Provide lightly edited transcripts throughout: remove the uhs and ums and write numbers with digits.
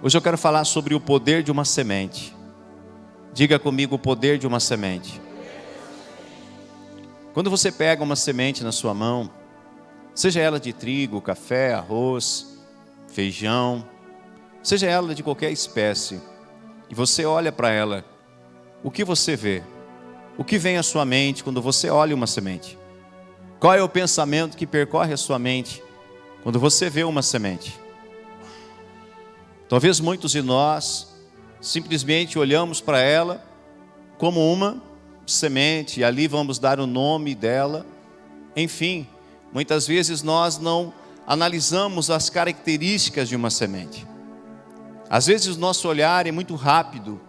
Hoje eu quero falar sobre o poder de uma semente. Diga comigo, o poder de uma semente. Quando você pega uma semente na sua mão, seja ela de trigo, café, arroz, feijão, seja ela de qualquer espécie, e você olha para ela, o que você vê? O que vem à sua mente quando você olha uma semente? Qual é o pensamento que percorre a sua mente quando você vê uma semente? Talvez muitos de nós simplesmente olhamos para ela como uma semente, e ali vamos dar o nome dela. Enfim, muitas vezes nós não analisamos as características de uma semente. Às vezes o nosso olhar é muito rápido,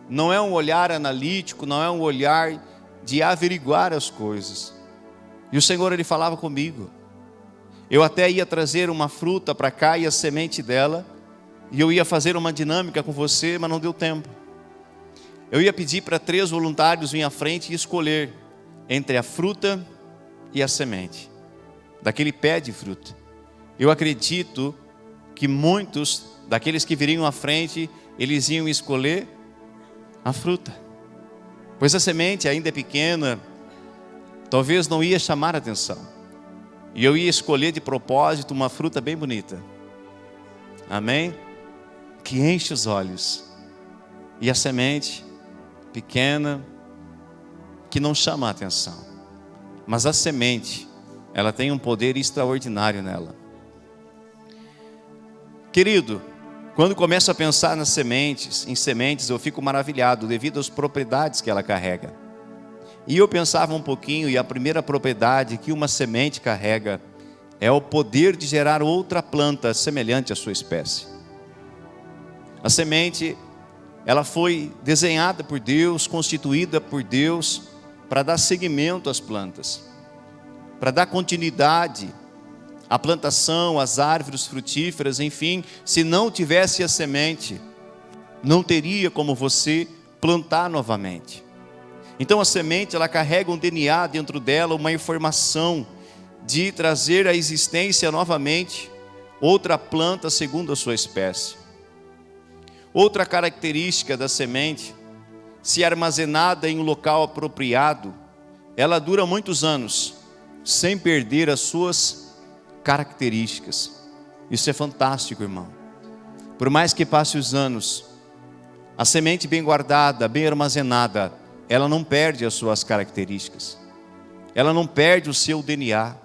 não é um olhar analítico, não é um olhar de averiguar as coisas. E o Senhor, Ele falava comigo. Eu até ia trazer uma fruta para cá e a semente dela, e eu ia fazer uma dinâmica com você, mas não deu tempo. Eu ia pedir para 3 voluntários virem à frente e escolher entre a fruta e a semente daquele pé de fruta. Eu acredito que muitos daqueles que viriam à frente, eles iam escolher a fruta, pois a semente ainda é pequena, talvez não ia chamar a atenção, e eu ia escolher de propósito uma fruta bem bonita, amém? Que enche os olhos, e a semente pequena, que não chama a atenção, mas a semente, ela tem um poder extraordinário nela. Querido, quando começo a pensar em sementes, eu fico maravilhado devido às propriedades que ela carrega. E eu pensava um pouquinho, e a primeira propriedade que uma semente carrega é o poder de gerar outra planta semelhante à sua espécie. A semente, ela foi desenhada por Deus, constituída por Deus, para dar seguimento às plantas, para dar continuidade à plantação, às árvores frutíferas, enfim. Se não tivesse a semente, não teria como você plantar novamente. Então a semente, ela carrega um DNA dentro dela, uma informação de trazer à existência novamente outra planta segundo a sua espécie. Outra característica da semente, se armazenada em um local apropriado, ela dura muitos anos, sem perder as suas características. Isso é fantástico, irmão. Por mais que passe os anos, a semente bem guardada, bem armazenada, ela não perde as suas características, ela não perde o seu DNA.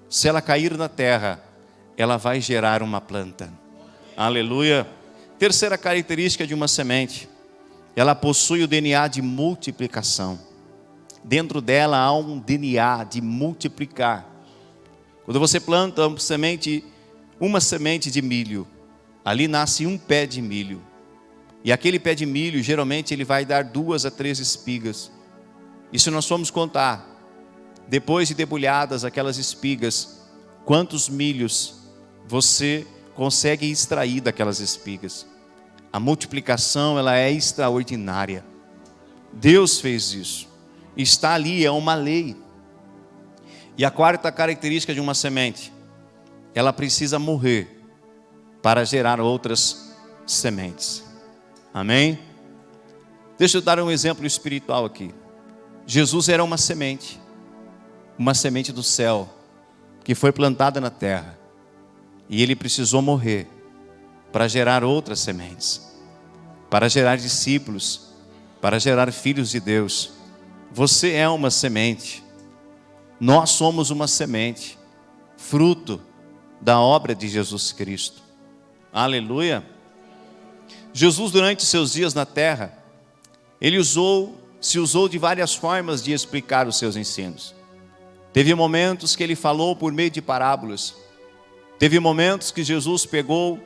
Se ela cair na terra, ela vai gerar uma planta. Aleluia. Terceira característica de uma semente, ela possui o DNA de multiplicação. Dentro dela há um DNA de multiplicar. Quando você planta uma semente de milho, ali nasce um pé de milho. E aquele pé de milho, geralmente ele vai dar 2 a 3 espigas. E se nós formos contar, depois de debulhadas aquelas espigas, quantos milhos você consegue extrair daquelas espigas? A multiplicação, ela é extraordinária. Deus fez isso. Está ali, é uma lei. E a quarta característica de uma semente, ela precisa morrer para gerar outras sementes. Amém? Deixa eu dar um exemplo espiritual aqui. Jesus era uma semente do céu, que foi plantada na terra, e ele precisou morrer para gerar outras sementes, para gerar discípulos, para gerar filhos de Deus. Você é uma semente, nós somos uma semente, fruto da obra de Jesus Cristo. Aleluia. Jesus, durante seus dias na terra, ele se usou de várias formas de explicar os seus ensinos. Teve momentos que ele falou por meio de parábolas. Teve momentos que Jesus pegou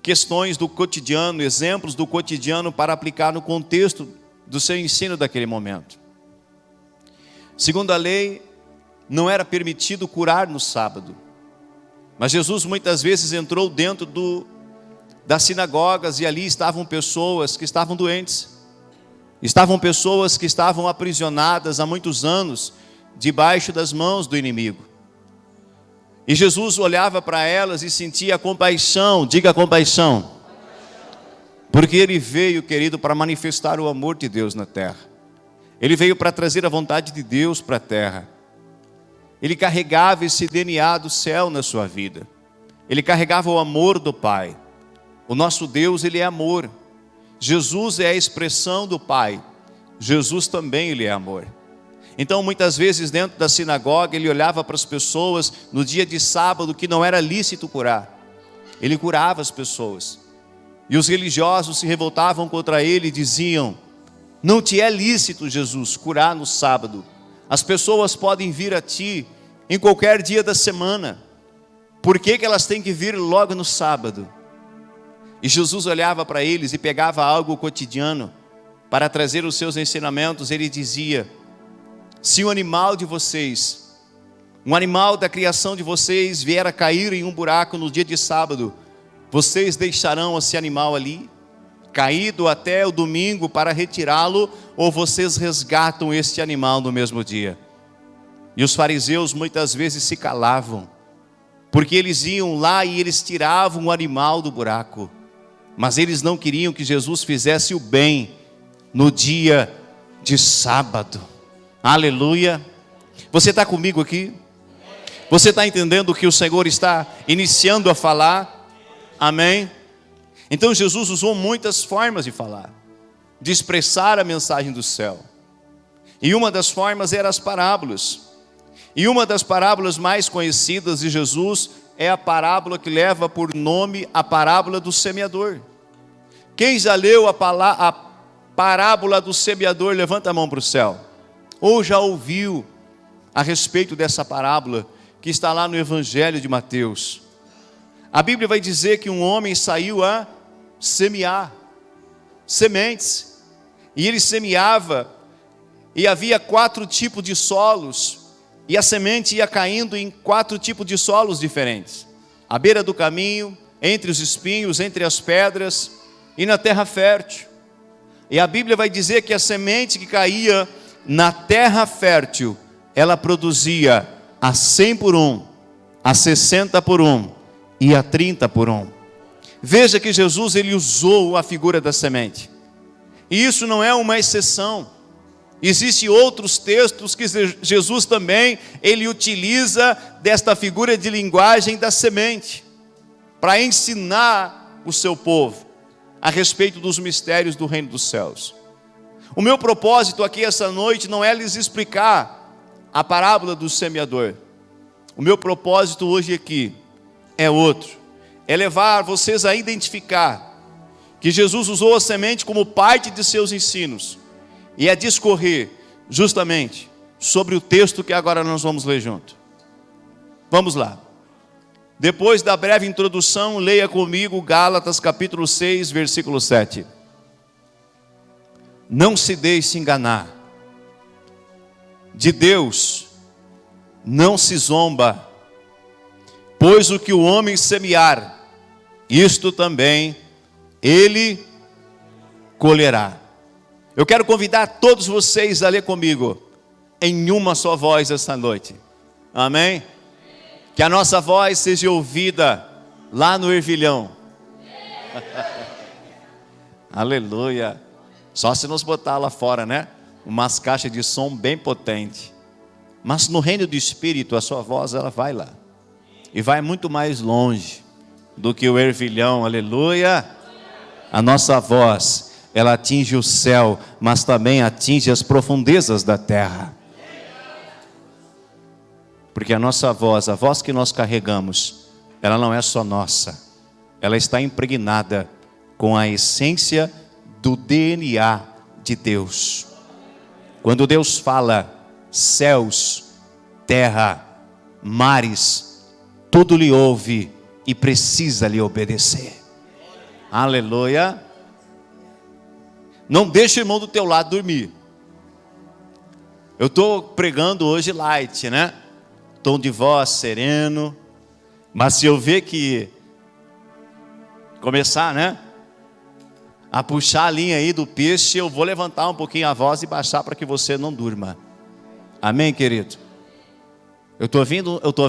questões do cotidiano, exemplos do cotidiano, para aplicar no contexto do seu ensino daquele momento. Segundo a lei, não era permitido curar no sábado. Mas Jesus muitas vezes entrou dentro das sinagogas, e ali estavam pessoas que estavam doentes. Estavam pessoas que estavam aprisionadas há muitos anos, debaixo das mãos do inimigo. E Jesus olhava para elas e sentia compaixão, diga compaixão. Porque ele veio, querido, para manifestar o amor de Deus na terra. Ele veio para trazer a vontade de Deus para a terra. Ele carregava esse DNA do céu na sua vida. Ele carregava o amor do Pai. O nosso Deus, ele é amor. Jesus é a expressão do Pai. Jesus também, ele é amor. Então, muitas vezes, dentro da sinagoga, ele olhava para as pessoas no dia de sábado, que não era lícito curar. Ele curava as pessoas. E os religiosos se revoltavam contra ele e diziam: não te é lícito, Jesus, curar no sábado. As pessoas podem vir a ti em qualquer dia da semana. Por que elas têm que vir logo no sábado? E Jesus olhava para eles e pegava algo cotidiano para trazer os seus ensinamentos. Ele dizia: se um animal de vocês, um animal da criação de vocês vier a cair em um buraco no dia de sábado, vocês deixarão esse animal ali, caído até o domingo para retirá-lo, ou vocês resgatam este animal no mesmo dia? E os fariseus muitas vezes se calavam, porque eles iam lá e eles tiravam o animal do buraco, mas eles não queriam que Jesus fizesse o bem no dia de sábado. Aleluia. Você está comigo aqui? Você está entendendo o que o Senhor está iniciando a falar? Amém? Então Jesus usou muitas formas de falar, de expressar a mensagem do céu. E uma das formas eram as parábolas. E uma das parábolas mais conhecidas de Jesus é a parábola que leva por nome a parábola do semeador. Quem já leu a parábola do semeador, levanta a mão para o céu. Ou já ouviu a respeito dessa parábola que está lá no Evangelho de Mateus. A Bíblia vai dizer que um homem saiu a semear sementes. E ele semeava, e havia 4 tipos de solos, e a semente ia caindo em 4 tipos de solos diferentes: à beira do caminho, entre os espinhos, entre as pedras e na terra fértil. E a Bíblia vai dizer que a semente que caía na terra fértil, ela produzia a 100 por 1, a 60 por 1 e a 30 por 1. Veja que Jesus, ele usou a figura da semente. E isso não é uma exceção. Existem outros textos que Jesus também, ele utiliza desta figura de linguagem da semente, para ensinar o seu povo a respeito dos mistérios do reino dos céus. O meu propósito aqui essa noite não é lhes explicar a parábola do semeador. O meu propósito hoje aqui é outro. É levar vocês a identificar que Jesus usou a semente como parte de seus ensinos, e a discorrer justamente sobre o texto que agora nós vamos ler junto. Vamos lá. Depois da breve introdução, leia comigo Gálatas capítulo 6, versículo 7. Não se deixe enganar. De Deus não se zomba, pois o que o homem semear, isto também ele colherá. Eu quero convidar todos vocês a ler comigo em uma só voz esta noite. Amém? Que a nossa voz seja ouvida lá no ervilhão. Aleluia. Só se nos botar lá fora, né? Umas caixas de som bem potente. Mas no reino do Espírito, a sua voz, ela vai lá. E vai muito mais longe do que o ervilhão. Aleluia. A nossa voz, ela atinge o céu, mas também atinge as profundezas da terra. Porque a nossa voz, a voz que nós carregamos, ela não é só nossa. Ela está impregnada com a essência do DNA de Deus. Quando Deus fala, céus, terra, mares, tudo lhe ouve e precisa lhe obedecer. Aleluia. Não deixe o irmão do teu lado dormir. Eu estou pregando hoje light, né? Tom de voz sereno. Mas se eu ver que começar, né, a puxar a linha aí do peixe, eu vou levantar um pouquinho a voz e baixar para que você não durma. Amém, querido? Eu tô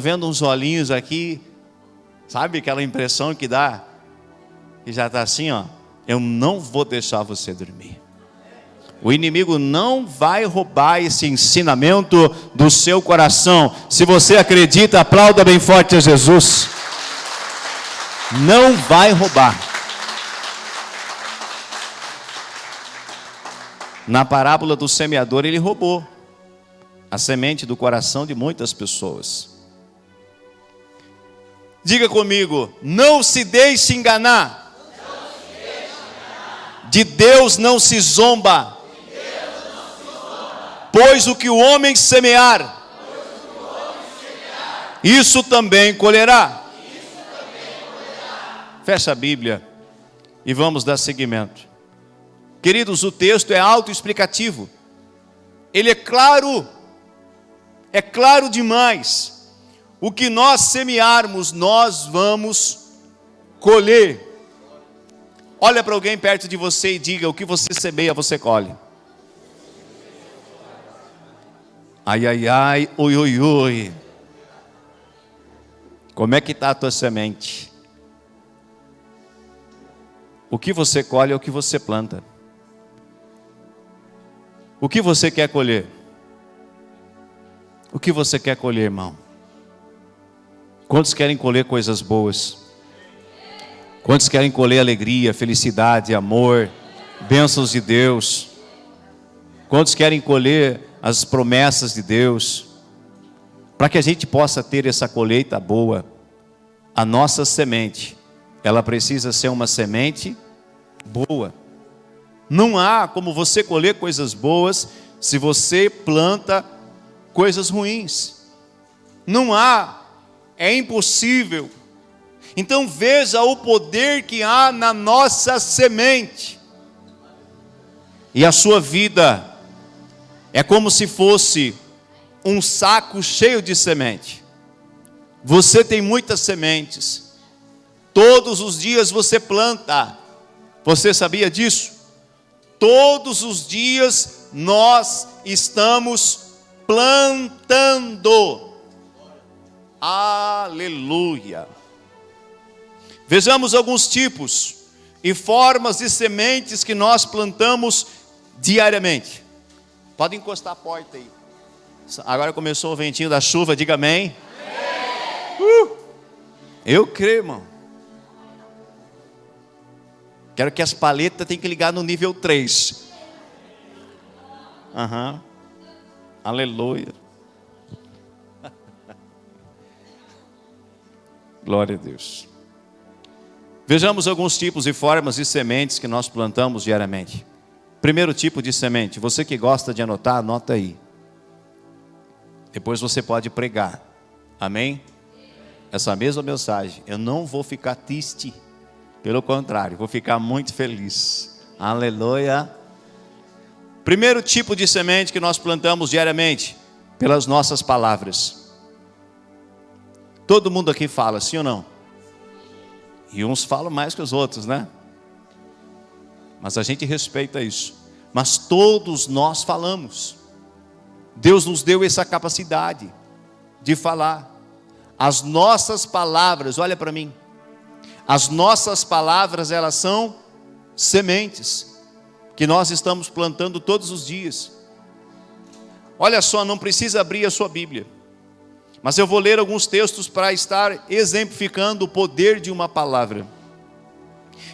vendo uns olhinhos aqui, sabe aquela impressão que dá? Que já está assim, ó. Eu não vou deixar você dormir. O inimigo não vai roubar esse ensinamento do seu coração. Se você acredita, aplauda bem forte a Jesus. Não vai roubar. Na parábola do semeador, ele roubou a semente do coração de muitas pessoas. Diga comigo, não se deixe enganar. De Deus não se zomba. Pois o que o homem semear, isso também colherá. Fecha a Bíblia e vamos dar seguimento. Queridos, o texto é autoexplicativo. Ele é claro demais. O que nós semearmos, nós vamos colher. Olha para alguém perto de você e diga: o que você semeia, você colhe. Ai, ai, ai, oi, oi, oi. Como é que está a tua semente? O que você colhe é o que você planta. O que você quer colher? O que você quer colher, irmão? Quantos querem colher coisas boas? Quantos querem colher alegria, felicidade, amor, bênçãos de Deus? Quantos querem colher as promessas de Deus? Para que a gente possa ter essa colheita boa, a nossa semente, ela precisa ser uma semente boa. Não há como você colher coisas boas se você planta coisas ruins. Não há, é impossível. Então veja o poder que há na nossa semente. E a sua vida é como se fosse um saco cheio de semente. Você tem muitas sementes. Todos os dias você planta. Você sabia disso? Todos os dias nós estamos plantando. Aleluia. Vejamos alguns tipos e formas de sementes que nós plantamos diariamente. Pode encostar a porta aí. Agora começou o ventinho da chuva, diga amém. Eu creio, irmão. Quero que as paletas tenham que ligar no nível 3. Aleluia. Glória a Deus. Vejamos alguns tipos e formas de sementes que nós plantamos diariamente. Primeiro tipo de semente, você que gosta de anotar, anota aí. Depois você pode pregar. Amém? Essa mesma mensagem, eu não vou ficar triste. Pelo contrário, vou ficar muito feliz. Aleluia. Primeiro tipo de semente que nós plantamos diariamente, pelas nossas palavras. Todo mundo aqui fala, sim ou não? E uns falam mais que os outros, né? Mas a gente respeita isso. Mas todos nós falamos. Deus nos deu essa capacidade de falar. As nossas palavras, olha para mim. As nossas palavras, elas são sementes que nós estamos plantando todos os dias. Olha só, não precisa abrir a sua Bíblia, mas eu vou ler alguns textos para estar exemplificando o poder de uma palavra.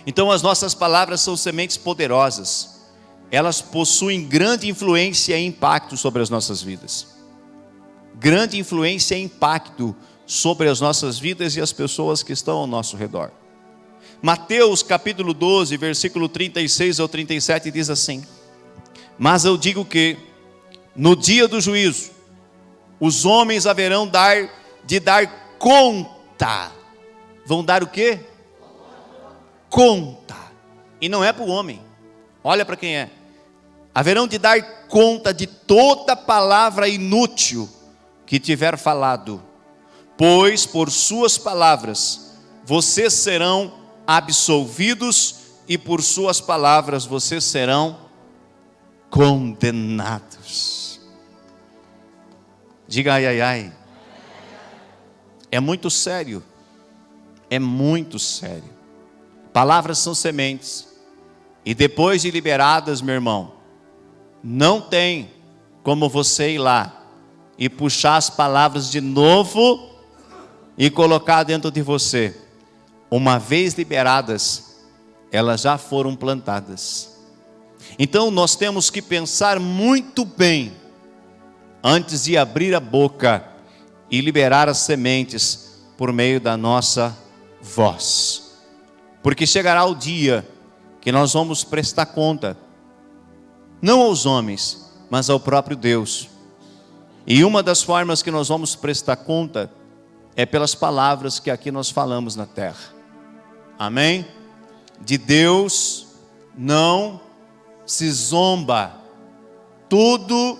Então as nossas palavras são sementes poderosas. Elas possuem grande influência e impacto sobre as nossas vidas. Grande influência e impacto sobre as nossas vidas e as pessoas que estão ao nosso redor. Mateus capítulo 12, versículo 36 ao 37 diz assim: mas eu digo que no dia do juízo os homens haverão de dar conta. Vão dar o quê? Conta. E não é para o homem. Olha para quem é. Haverão de dar conta de toda palavra inútil que tiver falado, pois por suas palavras vocês serão absolvidos e por suas palavras vocês serão condenados. Diga ai, ai, ai. É muito sério. É muito sério. Palavras são sementes. E depois de liberadas, meu irmão, não tem como você ir lá e puxar as palavras de novo e colocar dentro de você. Uma vez liberadas, elas já foram plantadas. Então nós temos que pensar muito bem antes de abrir a boca e liberar as sementes por meio da nossa voz. Porque chegará o dia que nós vamos prestar conta, não aos homens, mas ao próprio Deus. E uma das formas que nós vamos prestar conta é pelas palavras que aqui nós falamos na terra. Amém? De Deus não se zomba. Tudo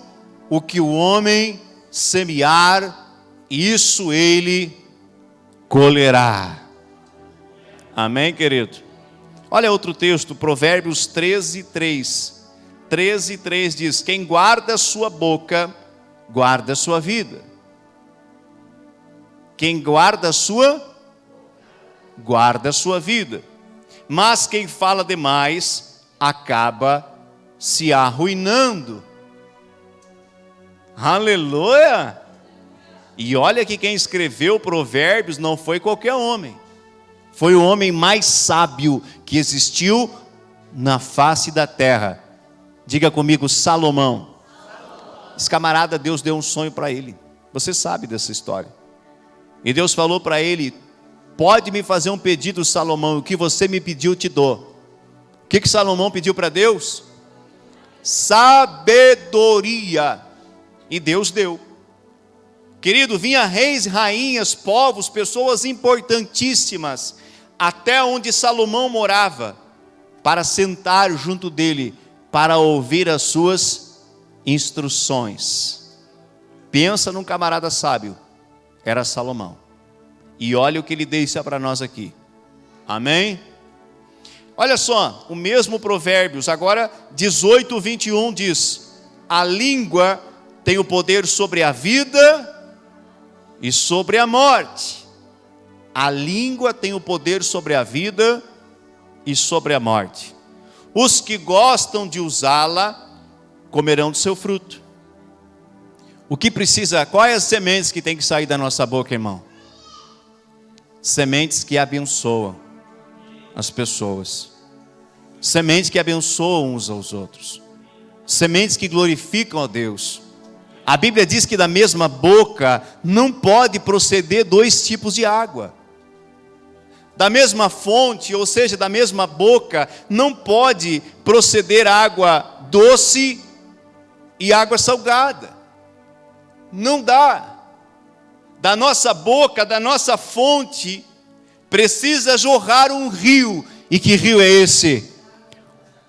o que o homem semear, isso ele colherá. Amém, querido? Olha outro texto, Provérbios 13:3. 13:3 diz: quem guarda a sua boca, guarda a sua vida. Quem guarda a sua, guarda a sua vida. Mas quem fala demais, acaba se arruinando. Aleluia! E olha que quem escreveu Provérbios não foi qualquer homem. Foi o homem mais sábio que existiu na face da terra. Diga comigo, Salomão. Esse camarada, Deus deu um sonho para ele. Você sabe dessa história. E Deus falou para ele: pode me fazer um pedido, Salomão, o que você me pediu eu te dou. O que Salomão pediu para Deus? Sabedoria. E Deus deu. Querido, vinha reis, rainhas, povos, pessoas importantíssimas, até onde Salomão morava, para sentar junto dele, para ouvir as suas instruções. Pensa num camarada sábio, era Salomão. E olha o que ele deixa para nós aqui. Amém? Olha só, o mesmo Provérbios, agora 18:21 diz: a língua tem o poder sobre a vida e sobre a morte. A língua tem o poder sobre a vida e sobre a morte. Os que gostam de usá-la comerão do seu fruto. O que precisa, quais as sementes que tem que sair da nossa boca, irmão? Sementes que abençoam as pessoas. Sementes que abençoam uns aos outros. Sementes que glorificam a Deus. A Bíblia diz que da mesma boca não pode proceder dois tipos de água. Da mesma fonte, ou seja, da mesma boca, não pode proceder água doce e água salgada. Não dá. Da nossa boca, da nossa fonte, precisa jorrar um rio. E que rio é esse?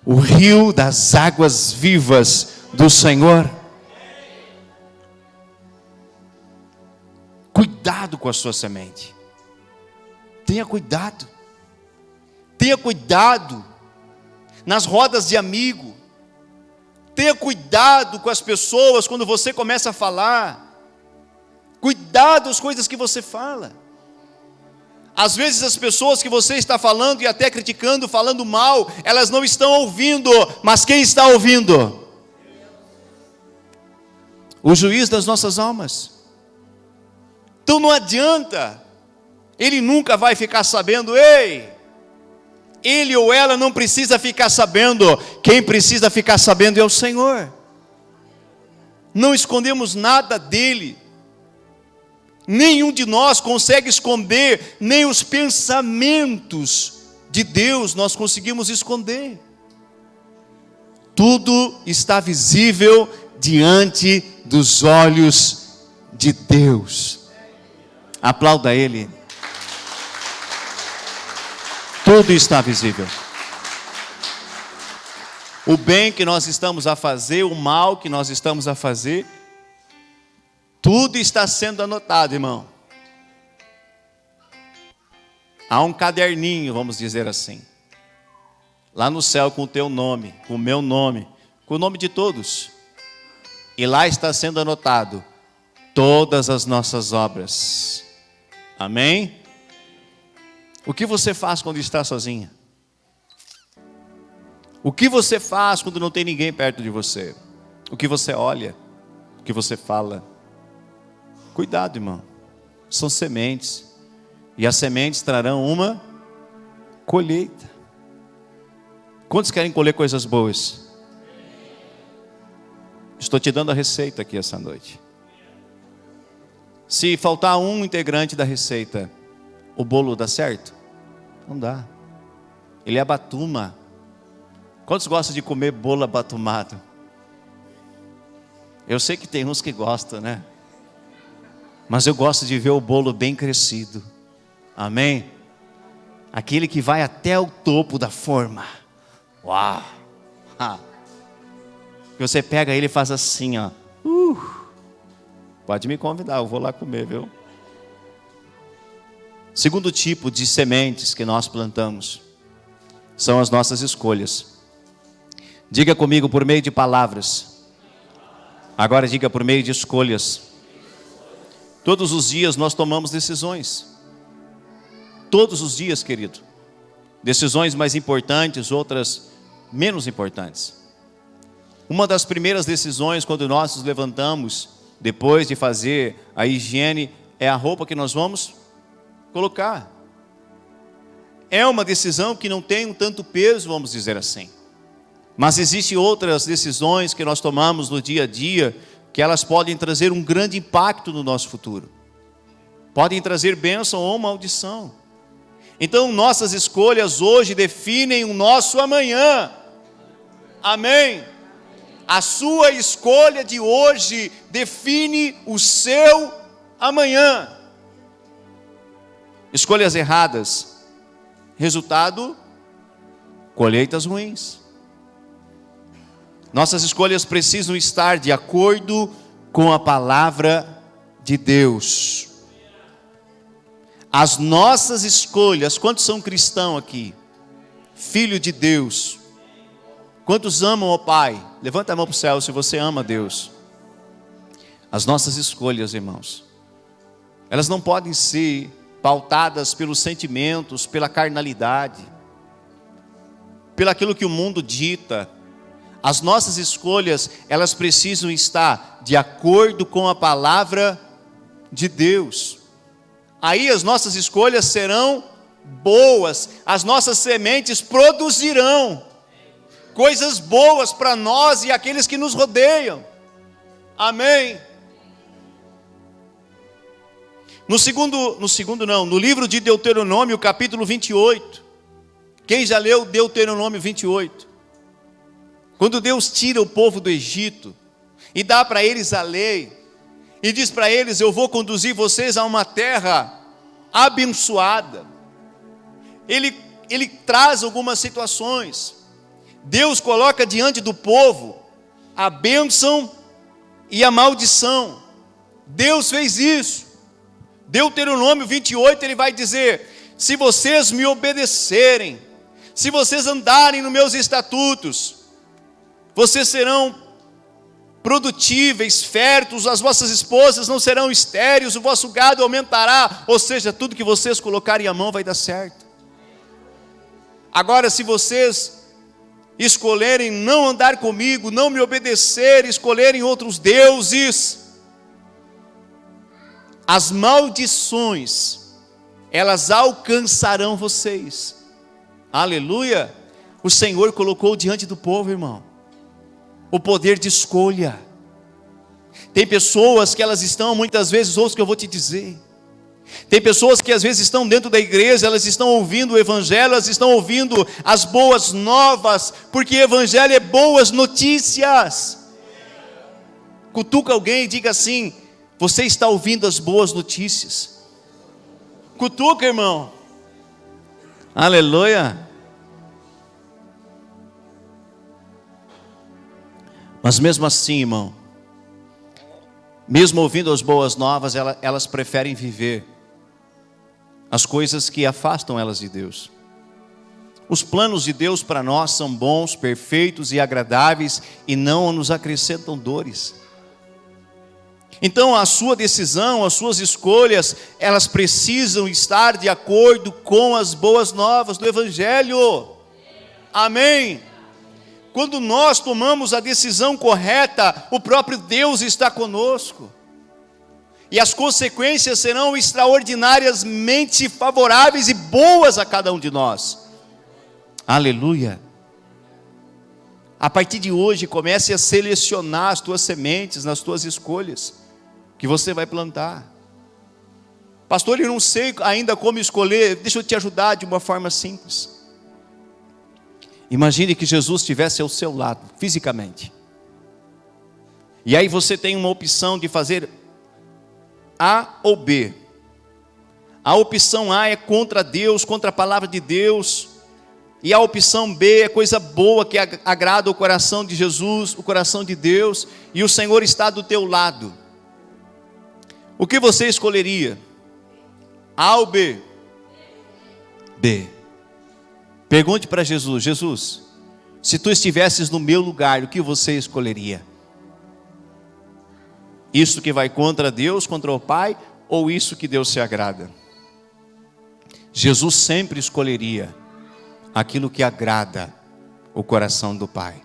O rio das águas vivas do Senhor. Cuidado com a sua semente. Tenha cuidado. Tenha cuidado nas rodas de amigo. Tenha cuidado com as pessoas quando você começa a falar. Cuidado as coisas que você fala. Às vezes as pessoas que você está falando e até criticando, falando mal, elas não estão ouvindo, mas quem está ouvindo? O juiz das nossas almas. Então não adianta, ele nunca vai ficar sabendo, ei, ele ou ela não precisa ficar sabendo, quem precisa ficar sabendo é o Senhor. Não escondemos nada dele, nenhum de nós consegue esconder, nem os pensamentos de Deus nós conseguimos esconder. Tudo está visível diante dos olhos de Deus. Aplauda Ele. Tudo está visível. O bem que nós estamos a fazer, o mal que nós estamos a fazer, tudo está sendo anotado, irmão. Há um caderninho, vamos dizer assim, lá no céu com o teu nome, com o meu nome, com o nome de todos. E lá está sendo anotado todas as nossas obras. Amém? O que você faz quando está sozinha? O que você faz quando não tem ninguém perto de você? O que você olha? O que você fala? Cuidado, irmão. São sementes. E as sementes trarão uma colheita. Quantos querem colher coisas boas? Estou te dando a receita aqui essa noite. Se faltar um integrante da receita, o bolo dá certo? Não dá. Ele é abatuma. Quantos gostam de comer bolo abatumado? Eu sei que tem uns que gostam, né? Mas eu gosto de ver o bolo bem crescido. Amém? Aquele que vai até o topo da forma. Uau! Ha. Você pega ele e faz assim, ó. Pode me convidar, eu vou lá comer, viu? Segundo tipo de sementes que nós plantamos são as nossas escolhas. Diga comigo, por meio de palavras. Agora diga por meio de escolhas. Todos os dias nós tomamos decisões. Todos os dias, querido. Decisões mais importantes, outras menos importantes. Uma das primeiras decisões quando nós nos levantamos, depois de fazer a higiene, é a roupa que nós vamos colocar. É uma decisão que não tem um tanto peso, vamos dizer assim. Mas existem outras decisões que nós tomamos no dia a dia, que elas podem trazer um grande impacto no nosso futuro. Podem trazer bênção ou maldição. Então nossas escolhas hoje definem o nosso amanhã. Amém? A sua escolha de hoje define o seu amanhã. Escolhas erradas, resultado, colheitas ruins. Nossas escolhas precisam estar de acordo com a palavra de Deus. As nossas escolhas, quantos são cristãos aqui? Filho de Deus. Quantos amam o Pai? Levanta a mão para o céu se você ama Deus. As nossas escolhas, irmãos, elas não podem ser pautadas pelos sentimentos, pela carnalidade, pelo aquilo que o mundo dita. As nossas escolhas, elas precisam estar de acordo com a palavra de Deus. Aí as nossas escolhas serão boas, as nossas sementes produzirão coisas boas para nós e aqueles que nos rodeiam. Amém? No livro de Deuteronômio, capítulo 28. Quem já leu Deuteronômio 28? Quando Deus tira o povo do Egito e dá para eles a lei, e diz para eles: eu vou conduzir vocês a uma terra abençoada. Ele traz algumas situações. Deus coloca diante do povo a bênção e a maldição. Deus fez isso. Deuteronômio 28, ele vai dizer: se vocês me obedecerem, se vocês andarem nos meus estatutos, vocês serão produtíveis, férteis, as vossas esposas não serão estéreis, o vosso gado aumentará, ou seja, tudo que vocês colocarem a mão vai dar certo. Agora, se vocês escolherem não andar comigo, não me obedecer, escolherem outros deuses, as maldições, elas alcançarão vocês. Aleluia! O Senhor colocou diante do povo, irmão, o poder de escolha. Tem pessoas que elas estão, muitas vezes, ouça o que eu vou te dizer. Tem pessoas que às vezes estão dentro da igreja, elas estão ouvindo o evangelho, elas estão ouvindo as boas novas, porque evangelho é boas notícias. Cutuca alguém e diga assim: você está ouvindo as boas notícias? Cutuca, irmão. Aleluia. Mas mesmo assim, irmão, mesmo ouvindo as boas novas, elas preferem viver as coisas que afastam elas de Deus. Os planos de Deus para nós são bons, perfeitos e agradáveis, e não nos acrescentam dores. Então a sua decisão, as suas escolhas, elas precisam estar de acordo com as boas novas do Evangelho. Amém? Quando nós tomamos a decisão correta, o próprio Deus está conosco. E as consequências serão extraordinariamente favoráveis e boas a cada um de nós. Aleluia. A partir de hoje, comece a selecionar as tuas sementes nas tuas escolhas que você vai plantar. Pastor, eu não sei ainda como escolher. Deixa eu te ajudar de uma forma simples. Imagine que Jesus estivesse ao seu lado, fisicamente. E aí você tem uma opção de fazer A ou B. A opção A é contra Deus, contra a palavra de Deus. E a opção B é coisa boa que agrada o coração de Jesus, o coração de Deus. E o Senhor está do teu lado. O que você escolheria? A ou B? B. Pergunte para Jesus: Jesus, se tu estivesses no meu lugar, o que você escolheria? Isso que vai contra Deus, contra o Pai, ou isso que Deus se agrada? Jesus sempre escolheria aquilo que agrada o coração do Pai.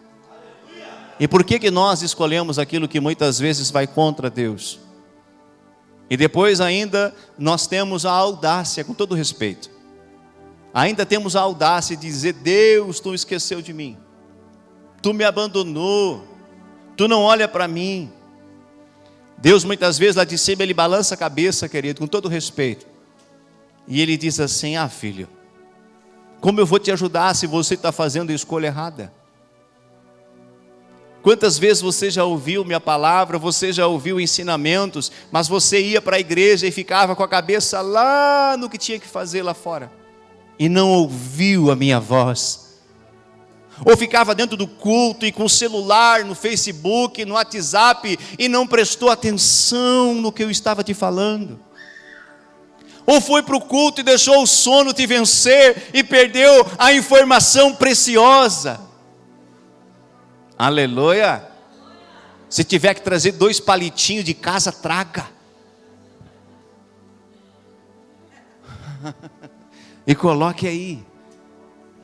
E por que nós escolhemos aquilo que muitas vezes vai contra Deus? E depois ainda nós temos a audácia, com todo respeito, ainda temos a audácia de dizer: Deus, tu esqueceu de mim, tu me abandonou, tu não olha para mim. Deus muitas vezes lá de cima ele balança a cabeça, querido, com todo respeito, e ele diz assim: ah, filho, como eu vou te ajudar se você está fazendo a escolha errada? Quantas vezes você já ouviu minha palavra, você já ouviu ensinamentos, mas você ia para a igreja e ficava com a cabeça lá no que tinha que fazer lá fora, e não ouviu a minha voz? Ou ficava dentro do culto e com o celular no Facebook, no WhatsApp, e não prestou atenção no que eu estava te falando? Ou foi para o culto e deixou o sono te vencer e perdeu a informação preciosa? Aleluia. Se tiver que trazer 2 palitinhos de casa, traga. E coloque aí.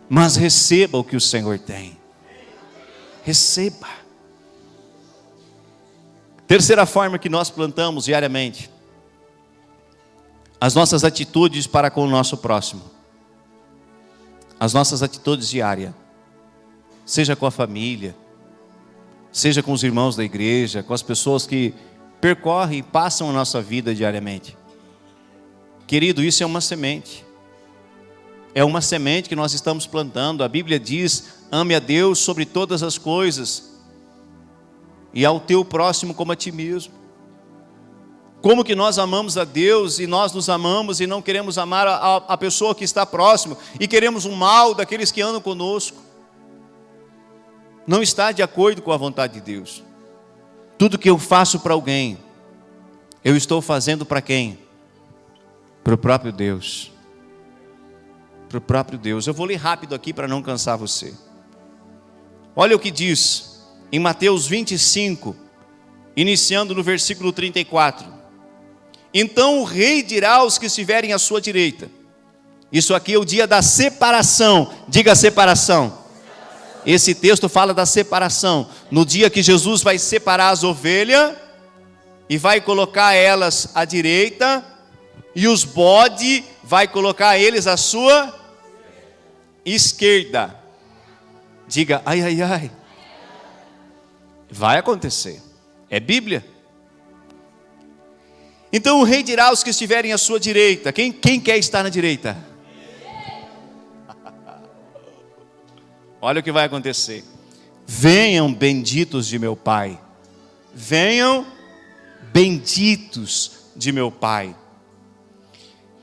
Mas receba o que o Senhor tem. Receba. Terceira forma que nós plantamos diariamente: as nossas atitudes para com o nosso próximo. As nossas atitudes diárias. Seja com a família, seja com os irmãos da igreja, com as pessoas que percorrem e passam a nossa vida diariamente. Querido, isso é uma semente. É uma semente que nós estamos plantando. A Bíblia diz: ame a Deus sobre todas as coisas, e ao teu próximo como a ti mesmo. Como que nós amamos a Deus e nós nos amamos e não queremos amar a pessoa que está próximo, e queremos o mal daqueles que andam conosco? Não está de acordo com a vontade de Deus. Tudo que eu faço para alguém, eu estou fazendo para quem? Para o próprio Deus. Para o próprio Deus. Eu vou ler rápido aqui para não cansar você. Olha o que diz em Mateus 25, iniciando no versículo 34. Então o rei dirá aos que estiverem à sua direita. Isso aqui é o dia da separação. Diga separação. Esse texto fala da separação. No dia que Jesus vai separar as ovelhas e vai colocar elas à direita, e os bodes vai colocar eles à sua esquerda. Diga ai, ai, ai. Vai acontecer. É Bíblia. Então o rei dirá aos que estiverem à sua direita. Quem quer estar na direita? Olha o que vai acontecer. Venham benditos de meu Pai. Venham benditos de meu Pai.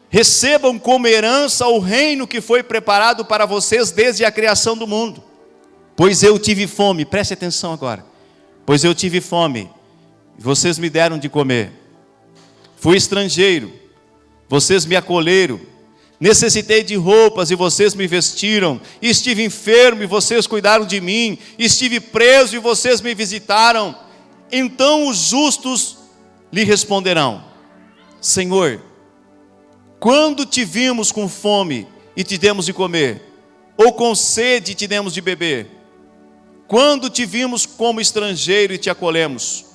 Recebam como herança o reino que foi preparado para vocês desde a criação do mundo. Pois eu tive fome. Preste atenção agora. Pois eu tive fome, e vocês me deram de comer. Fui estrangeiro, vocês me acolheram. Necessitei de roupas e vocês me vestiram. Estive enfermo e vocês cuidaram de mim. Estive preso e vocês me visitaram. Então os justos lhe responderão: Senhor, quando te vimos com fome e te demos de comer, ou com sede e te demos de beber? Quando te vimos como estrangeiro e te acolhemos,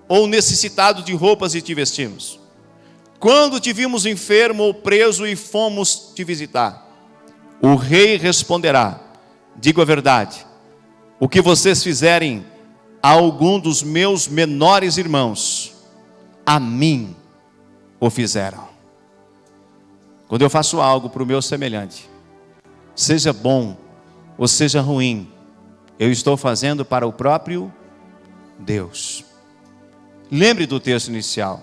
ou necessitado de roupas e te vestimos? Quando te vimos enfermo ou preso e fomos te visitar? O rei responderá: digo a verdade, o que vocês fizerem a algum dos meus menores irmãos, a mim o fizeram. Quando eu faço algo para o meu semelhante, seja bom ou seja ruim, eu estou fazendo para o próprio Deus. Lembre do texto inicial: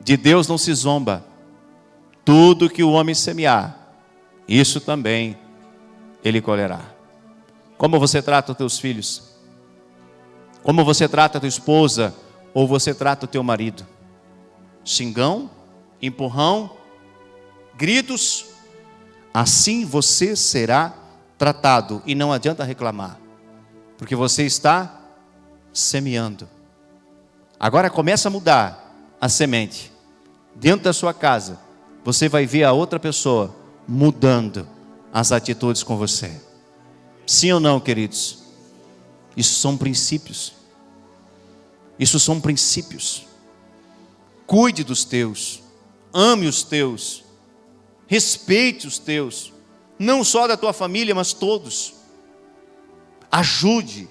de Deus não se zomba. Tudo que o homem semear, isso também ele colherá. Como você trata os teus filhos? Como você trata a tua esposa? Ou você trata o teu marido? Xingão? Empurrão? Gritos? Assim você será tratado. E não adianta reclamar, porque você está semeando. Agora começa a mudar a semente. Dentro da sua casa, você vai ver a outra pessoa mudando as atitudes com você. Sim ou não, queridos? Isso são princípios. Isso são princípios. Cuide dos teus. Ame os teus. Respeite os teus. Não só da tua família, mas todos. Ajude.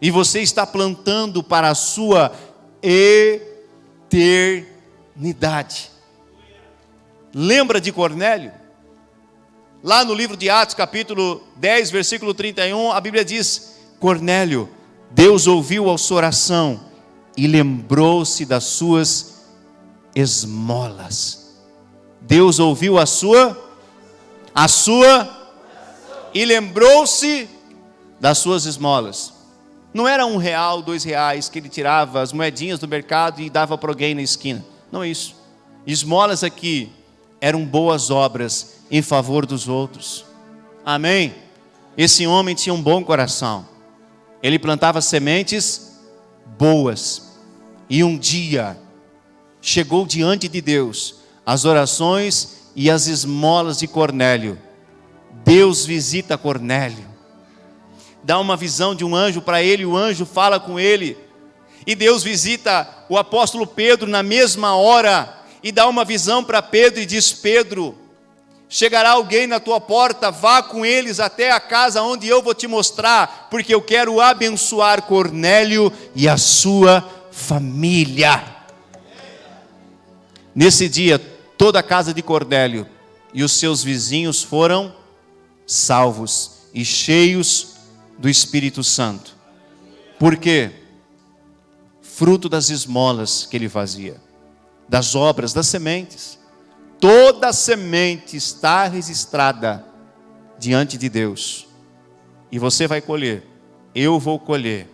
E você está plantando para a sua eternidade. Lembra de Cornélio? Lá no livro de Atos, capítulo 10, versículo 31, a Bíblia diz: Cornélio, Deus ouviu a sua oração e lembrou-se das suas esmolas. Deus ouviu a sua e lembrou-se das suas esmolas. Não era R$1, R$2 que ele tirava as moedinhas do mercado e dava para alguém na esquina. Não é isso. Esmolas aqui eram boas obras em favor dos outros. Amém? Esse homem tinha um bom coração. Ele plantava sementes boas. E um dia chegou diante de Deus as orações e as esmolas de Cornélio. Deus visita Cornélio, dá uma visão de um anjo para ele, o anjo fala com ele, e Deus visita o apóstolo Pedro na mesma hora, e dá uma visão para Pedro e diz: Pedro, chegará alguém na tua porta, vá com eles até a casa onde eu vou te mostrar, porque eu quero abençoar Cornélio e a sua família. Nesse dia, toda a casa de Cornélio e os seus vizinhos foram salvos e cheios do Espírito Santo. Por quê? Fruto das esmolas que ele fazia, das obras, das sementes. Toda semente está registrada diante de Deus. E você vai colher, eu vou colher.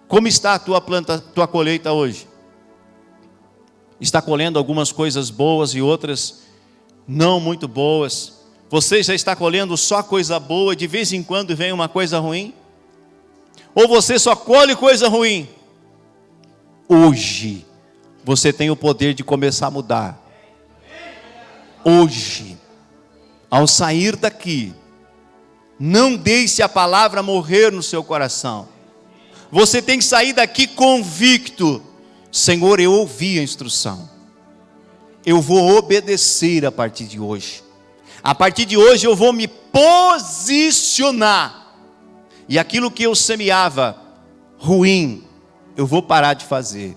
Como está a tua colheita hoje? Está colhendo algumas coisas boas e outras não muito boas? Você já está colhendo só coisa boa e de vez em quando vem uma coisa ruim? Ou você só colhe coisa ruim? Hoje você tem o poder de começar a mudar. Hoje, ao sair daqui, não deixe a palavra morrer no seu coração. Você tem que sair daqui convicto: Senhor, eu ouvi a instrução, eu vou obedecer a partir de hoje. A partir de hoje eu vou me posicionar, e aquilo que eu semeava ruim, eu vou parar de fazer.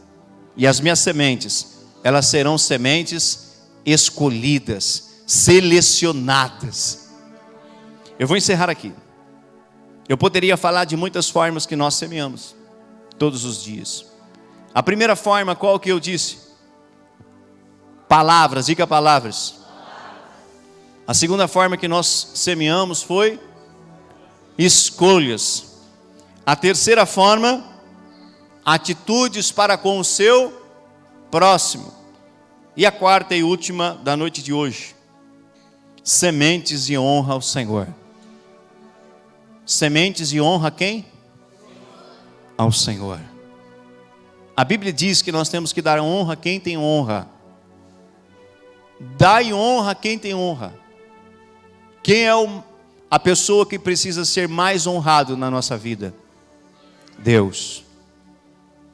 E as minhas sementes, elas serão sementes escolhidas, selecionadas. Eu vou encerrar aqui. Eu poderia falar de muitas formas que nós semeamos todos os dias. A primeira forma, qual que eu disse? Palavras, diga palavras. A segunda forma que nós semeamos foi escolhas. A terceira forma, atitudes para com o seu próximo. E a quarta e última da noite de hoje, sementes e honra ao Senhor. Sementes e honra a quem? Ao Senhor. A Bíblia diz que nós temos que dar honra a quem tem honra. Dai honra a quem tem honra. Quem é a pessoa que precisa ser mais honrado na nossa vida? Deus.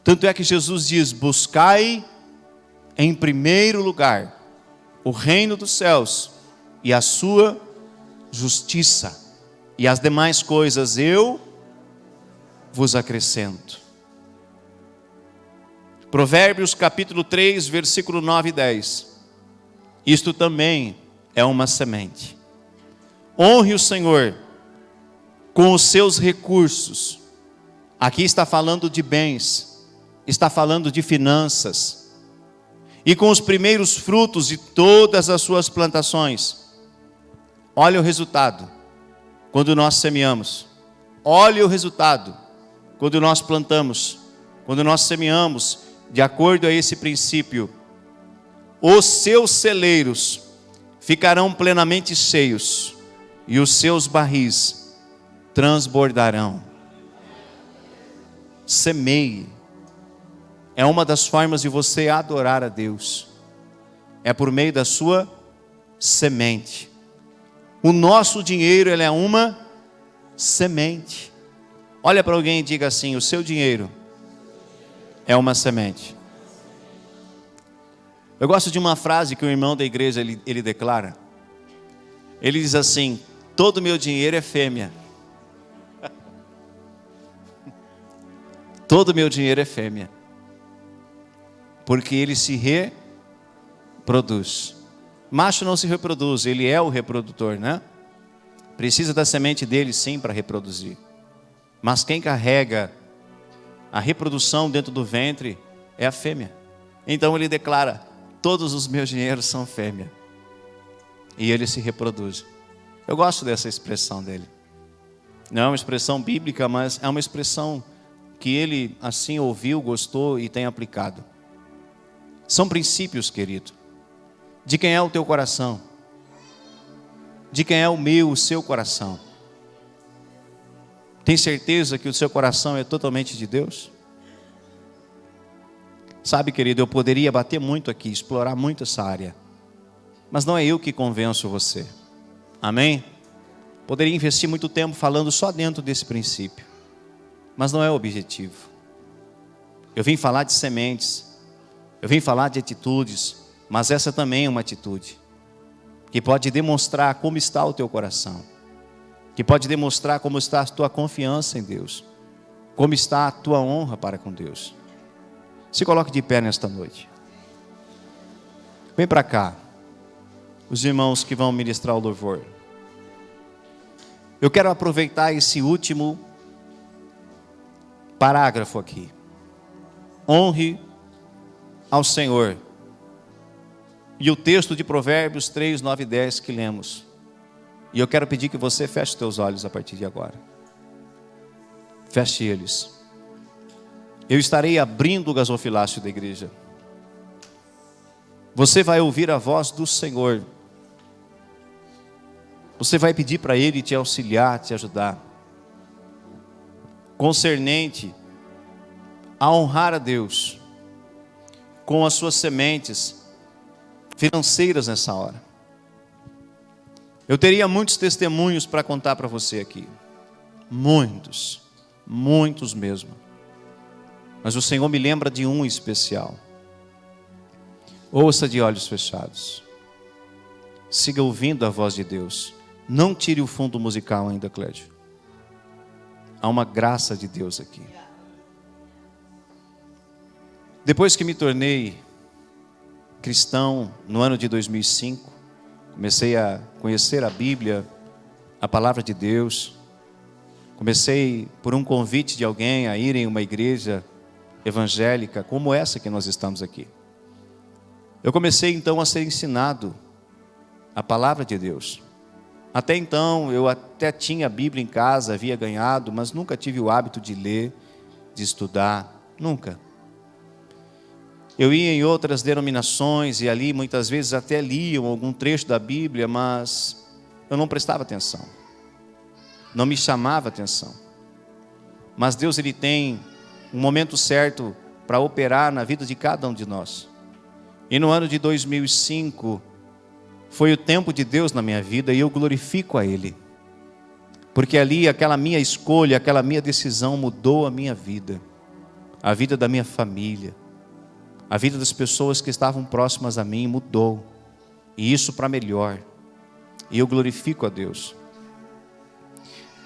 Tanto é que Jesus diz: buscai em primeiro lugar o reino dos céus e a sua justiça, e as demais coisas eu vos acrescento. Provérbios capítulo 3, versículo 9 e 10. Isto também é uma semente. Honre o Senhor com os seus recursos. Aqui está falando de bens, está falando de finanças. E com os primeiros frutos de todas as suas plantações. Olha o resultado quando nós semeamos. Olha o resultado quando nós plantamos, quando nós semeamos, de acordo a esse princípio. Os seus celeiros ficarão plenamente cheios, e os seus barris transbordarão. Semeie. É uma das formas de você adorar a Deus. É por meio da sua semente. O nosso dinheiro, ele é uma semente. Olha para alguém e diga assim: o seu dinheiro é uma semente. Eu gosto de uma frase que o irmão da igreja ele declara. Ele diz assim: todo meu dinheiro é fêmea. Todo meu dinheiro é fêmea. Porque ele se reproduz. Macho não se reproduz, ele é o reprodutor, né? Precisa da semente dele sim para reproduzir. Mas quem carrega a reprodução dentro do ventre é a fêmea. Então ele declara: todos os meus dinheiros são fêmea. E ele se reproduz. Eu gosto dessa expressão dele. Não é uma expressão bíblica, mas é uma expressão que ele assim ouviu, gostou e tem aplicado. São princípios, querido. De quem é o teu coração? De quem é o meu, o seu coração? Tem certeza que o seu coração é totalmente de Deus? Sabe, querido, eu poderia bater muito aqui, explorar muito essa área. Mas não é eu que convenço você. Amém? Poderia investir muito tempo falando só dentro desse princípio. Mas não é o objetivo. Eu vim falar de sementes. Eu vim falar de atitudes. Mas essa também é uma atitude. Que pode demonstrar como está o teu coração. Que pode demonstrar como está a tua confiança em Deus. Como está a tua honra para com Deus. Se coloque de pé nesta noite. Vem para cá. Os irmãos que vão ministrar o louvor. Eu quero aproveitar esse último parágrafo aqui. Honre ao Senhor. E o texto de Provérbios 3, 9 e 10 que lemos. E eu quero pedir que você feche os teus olhos a partir de agora. Feche eles. Eu estarei abrindo o gasofilácio da igreja. Você vai ouvir a voz do Senhor. Você vai pedir para Ele te auxiliar, te ajudar. Concernente a honrar a Deus com as suas sementes financeiras nessa hora. Eu teria muitos testemunhos para contar para você aqui. Muitos mesmo. Mas o Senhor me lembra de um especial. Ouça de olhos fechados. Siga ouvindo a voz de Deus. Não tire o fundo musical ainda, Clédio. Há uma graça de Deus aqui. Depois que me tornei cristão no ano de 2005, comecei a conhecer a Bíblia, a palavra de Deus. Comecei por um convite de alguém a ir em uma igreja evangélica como essa que nós estamos aqui. Eu comecei então a ser ensinado a palavra de Deus. Até então eu até tinha a Bíblia em casa, havia ganhado, mas nunca tive o hábito de ler, de estudar, nunca. Eu ia em outras denominações e ali muitas vezes até liam algum trecho da Bíblia, mas eu não prestava atenção. Não me chamava atenção. Mas Deus, Ele tem um momento certo para operar na vida de cada um de nós. E no ano de 2005, foi o tempo de Deus na minha vida e eu glorifico a Ele. Porque ali, aquela minha escolha, aquela minha decisão mudou a minha vida. A vida da minha família. A vida das pessoas que estavam próximas a mim mudou. E isso para melhor. E eu glorifico a Deus.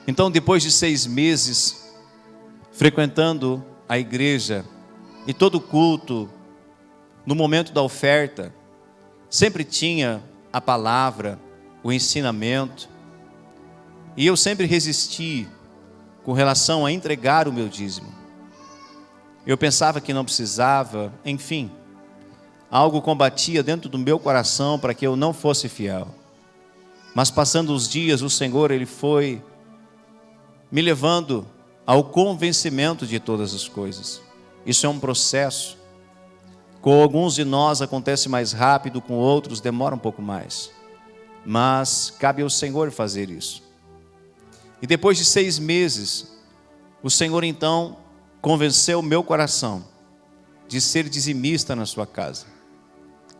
Então, depois de 6 meses, frequentando a igreja, e todo culto, no momento da oferta, sempre tinha a palavra, o ensinamento, e eu sempre resisti com relação a entregar o meu dízimo. Eu pensava que não precisava, enfim, algo combatia dentro do meu coração para que eu não fosse fiel. Mas passando os dias, o Senhor, Ele foi me levando ao convencimento de todas as coisas. Isso é um processo. Com alguns de nós acontece mais rápido, com outros demora um pouco mais. Mas cabe ao Senhor fazer isso. E depois de 6 meses, o Senhor então convenceu o meu coração de ser dizimista na sua casa.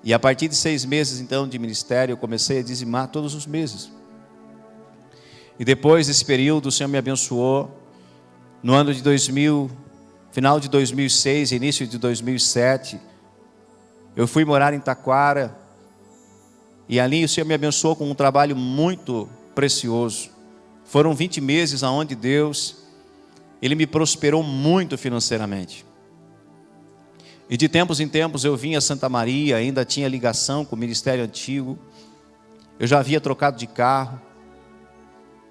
E a partir de 6 meses então de ministério, eu comecei a dizimar todos os meses. E depois desse período, o Senhor me abençoou. No ano de 2000, final de 2006, início de 2007, eu fui morar em Taquara. E ali o Senhor me abençoou com um trabalho muito precioso. Foram 20 meses onde Deus, Ele me prosperou muito financeiramente. E de tempos em tempos eu vinha a Santa Maria, ainda tinha ligação com o ministério antigo. Eu já havia trocado de carro.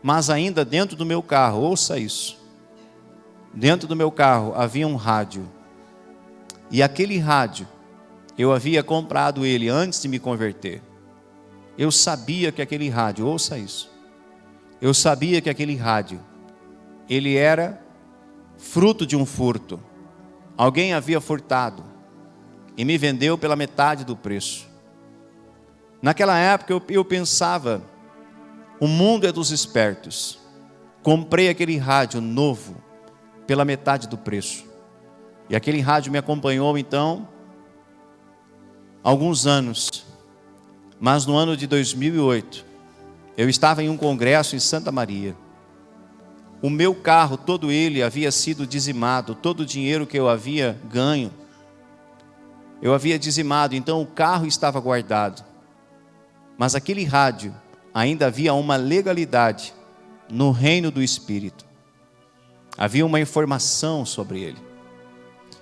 Mas ainda dentro do meu carro, ouça isso. Dentro do meu carro havia um rádio. E aquele rádio, eu havia comprado ele antes de me converter. Eu sabia que aquele rádio, ouça isso. Eu sabia que aquele rádio, ele era fruto de um furto. Alguém havia furtado e me vendeu pela metade do preço. Naquela época eu pensava, o mundo é dos espertos. Comprei aquele rádio novo pela metade do preço. E aquele rádio me acompanhou então alguns anos. Mas no ano de 2008, eu estava em um congresso em Santa Maria. O meu carro, todo ele havia sido dizimado. Todo o dinheiro que eu havia ganho, eu havia dizimado. Então o carro estava guardado. Mas aquele rádio, ainda havia uma legalidade no reino do Espírito. Havia uma informação sobre ele.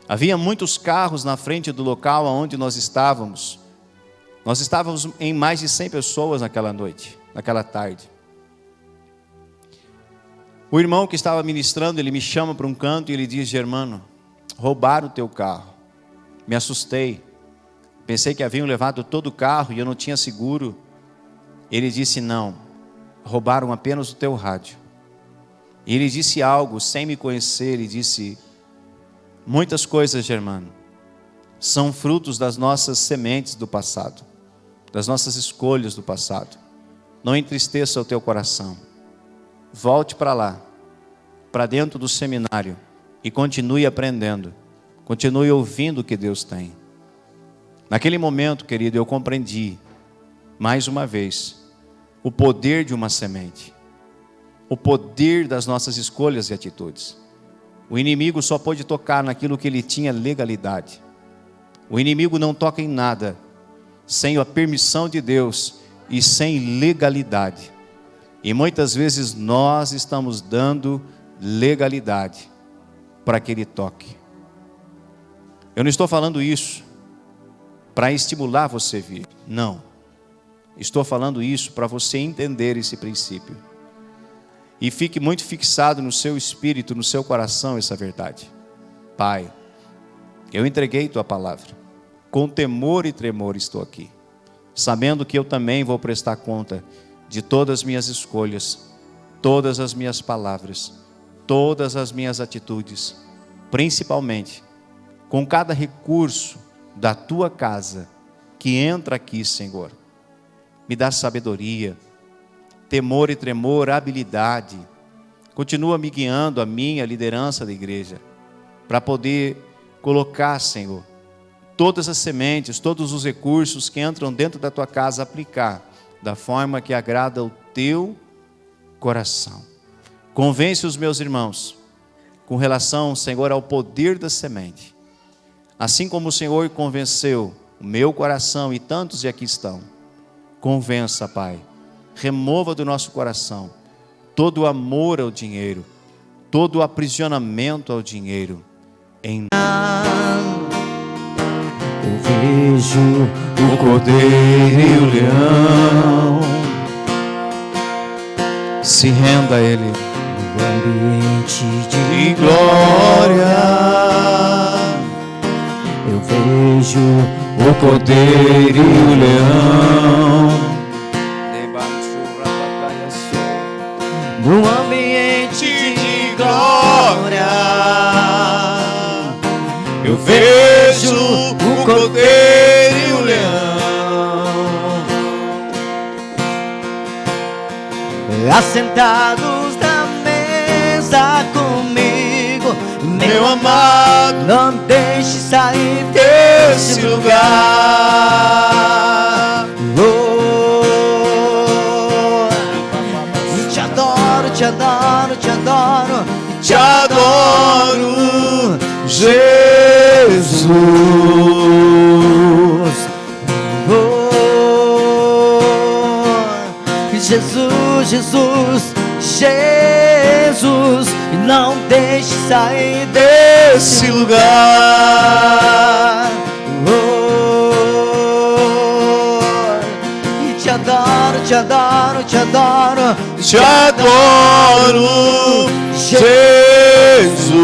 Havia muitos carros na frente do local onde nós estávamos. Nós estávamos em mais de 100 pessoas naquela noite, naquela tarde. O irmão que estava ministrando, ele me chama para um canto e ele diz: Germano, roubaram o teu carro. Me assustei. Pensei que haviam levado todo o carro e eu não tinha seguro. Ele disse: não, roubaram apenas o teu rádio. E ele disse algo sem me conhecer. Ele disse: muitas coisas, Germano, são frutos das nossas sementes do passado, das nossas escolhas do passado. Não entristeça o teu coração. Volte para lá, para dentro do seminário, e continue aprendendo, continue ouvindo o que Deus tem. Naquele momento, querido, eu compreendi, mais uma vez, o poder de uma semente, o poder das nossas escolhas e atitudes. O inimigo só pôde tocar naquilo que ele tinha legalidade. O inimigo não toca em nada sem a permissão de Deus e sem legalidade. E muitas vezes nós estamos dando legalidade para que ele toque. Eu não estou falando isso para estimular você a vir. Não. Estou falando isso para você entender esse princípio. E fique muito fixado no seu espírito, no seu coração essa verdade. Pai, eu entreguei tua palavra. Com temor e tremor estou aqui, sabendo que eu também vou prestar conta de todas as minhas escolhas, todas as minhas palavras, todas as minhas atitudes, principalmente com cada recurso da tua casa que entra aqui, Senhor. Me dá sabedoria, temor e tremor, habilidade. Continua me guiando a minha liderança da igreja, para poder colocar, Senhor, todas as sementes, todos os recursos que entram dentro da tua casa, aplicar da forma que agrada o teu coração. Convence os meus irmãos com relação, Senhor, ao poder da semente. Assim como o Senhor convenceu o meu coração e tantos aqui estão, convença, Pai, remova do nosso coração todo o amor ao dinheiro, todo o aprisionamento ao dinheiro. Eu vejo o cordeiro e o leão. Se renda a Ele. No ambiente De glória. eu vejo O cordeiro e o leão. no ambiente de glória. Eu vejo o cordeiro e o leão. Assentados na mesa comigo, Meu amado, não deixe sair desse lugar. Te adoro, te adoro, te adoro, Te adoro, Jesus. Jesus, Jesus, Jesus, não deixe sair Desse lugar. E te adoro, te adoro, te adoro, Te adoro, Jesus.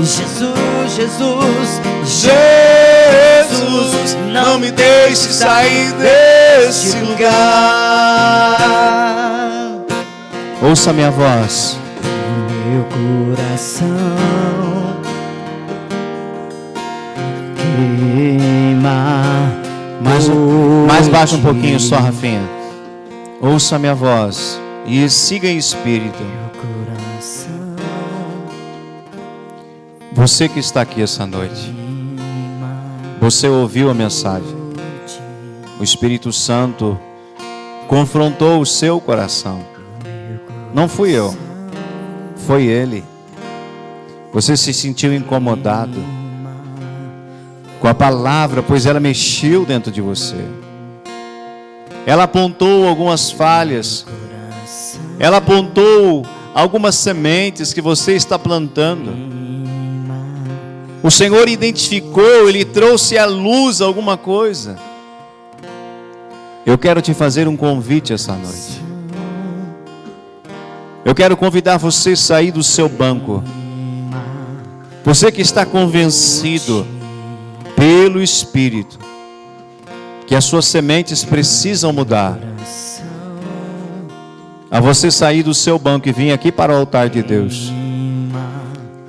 Jesus, Jesus, Jesus, não me deixe sair desse lugar. Ouça minha voz. meu coração queima. Mais baixo um pouquinho só, Rafinha. Ouça a minha voz e siga em espírito. Meu coração Você que está aqui essa noite, queima. você ouviu a mensagem. O Espírito Santo confrontou o seu coração. Não fui eu, foi Ele. Você se sentiu incomodado com a palavra, pois ela mexeu dentro de você. Ela apontou algumas falhas. Ela apontou algumas sementes que você está plantando. O Senhor identificou, Ele trouxe à luz alguma coisa. Eu quero te fazer um convite essa noite. Eu quero convidar você a sair do seu banco. Você que está convencido pelo Espírito que as suas sementes precisam mudar, a você sair do seu banco e vir aqui para o altar de Deus,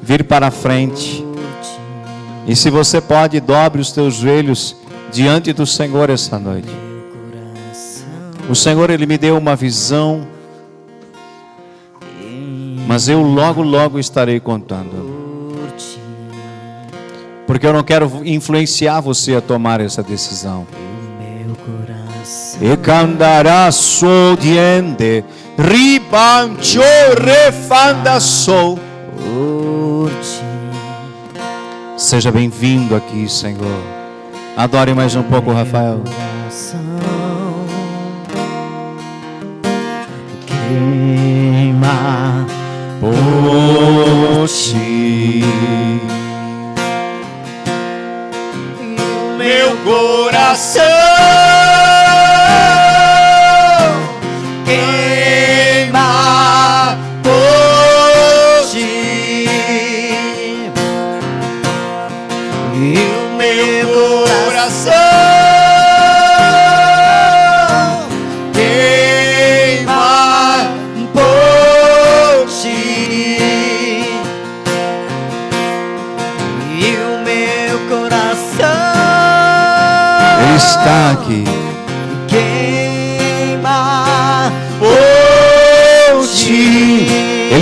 vir para a frente, e se você pode, dobre os teus joelhos diante do Senhor essa noite. O Senhor, Ele me deu uma visão, mas eu logo, logo estarei contando, porque eu não quero influenciar você a tomar essa decisão. E cantará so diente, ribancho refanda so. Seja bem-vindo aqui, Senhor. Adore mais um pouco, Rafael. Queima por ti. Meu coração queima por ti. E o meu coração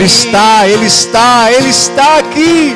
está, Ele está, Ele está aqui.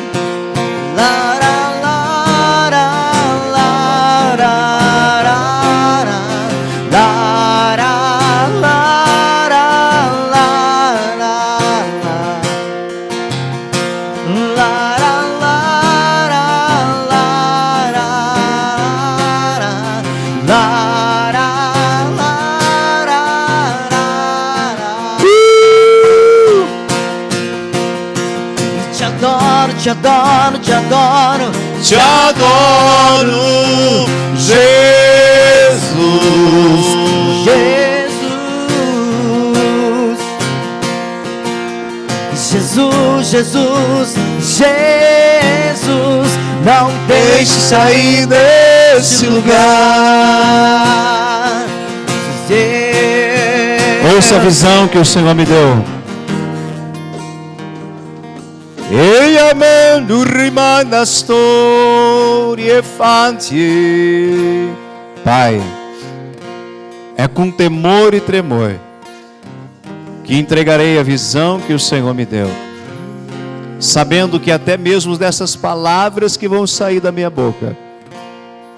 Te adoro, te adoro, Te adoro, Jesus. Jesus, Jesus, Jesus, não Deixe sair desse lugar. Ouça a visão que o Senhor me deu. Ei, amando rimana storie fanti. Pai, é com temor e tremor que entregarei a visão que o Senhor me deu, sabendo que até mesmo dessas palavras que vão sair da minha boca,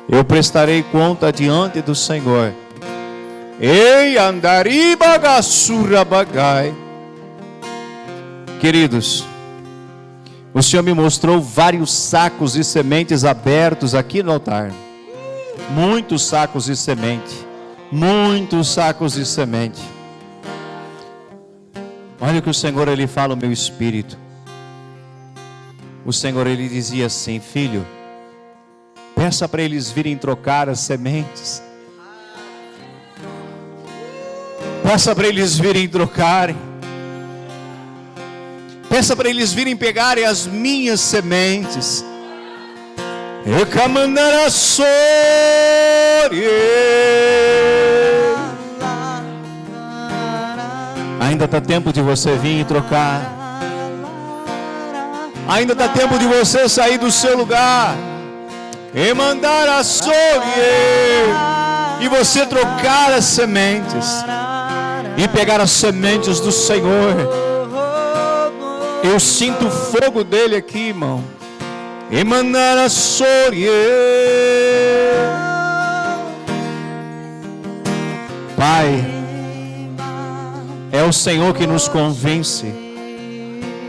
eu prestarei conta diante do Senhor. Ei, andari bagassura bagai. Queridos, o Senhor me mostrou vários sacos de sementes abertos aqui no altar. Muitos sacos de semente. Muitos sacos de semente. Olha o que o Senhor, Ele fala ao meu espírito. O Senhor, Ele dizia assim: filho, peça para eles virem trocar as sementes. Peça para eles virem trocarem. Peça para eles virem pegarem as minhas sementes. Ainda está tempo de você vir e trocar. Ainda está tempo de você sair do seu lugar e mandar a e você trocar as sementes e pegar as sementes do Senhor. Eu sinto o fogo dele aqui, irmão. Emanar a Pai, é o Senhor que nos convence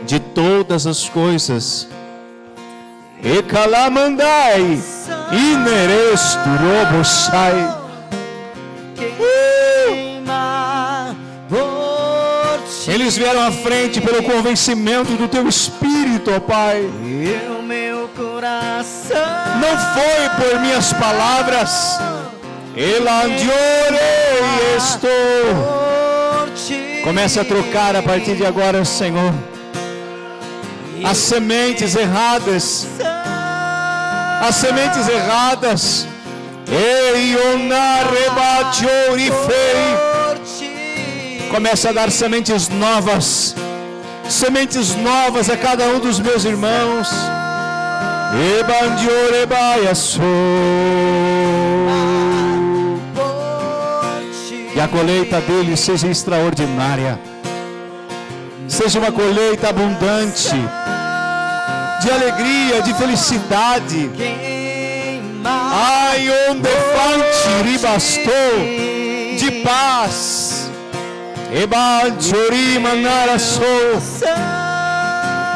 de todas as coisas. E calamandai, ineresto robosai. Eles vieram à frente pelo convencimento do teu Espírito, ó Pai. Meu coração não foi por minhas palavras. Elandiorei estou. Comece a trocar a partir de agora, Senhor, as sementes erradas. As sementes erradas. Comece a dar sementes novas. Sementes novas a cada um dos meus irmãos. E a colheita deles seja extraordinária. Seja uma colheita abundante, de alegria, de felicidade. Ai, onde fante ribastou, de paz.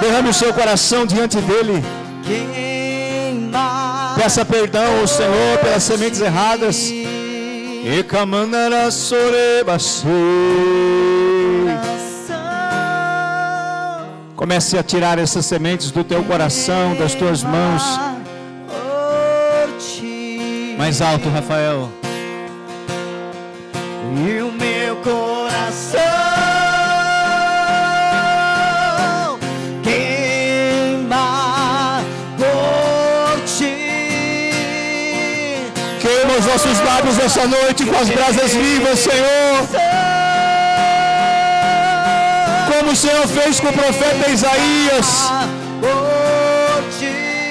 Derrame o seu coração diante dele. Peça perdão ao Senhor pelas sementes erradas. Comece a tirar essas sementes do teu coração, das tuas mãos. Mais alto, Rafael. E o meu coração queima por ti. Queima os nossos lábios essa noite com as brasas vivas, Senhor. Como o Senhor fez com o profeta Isaías.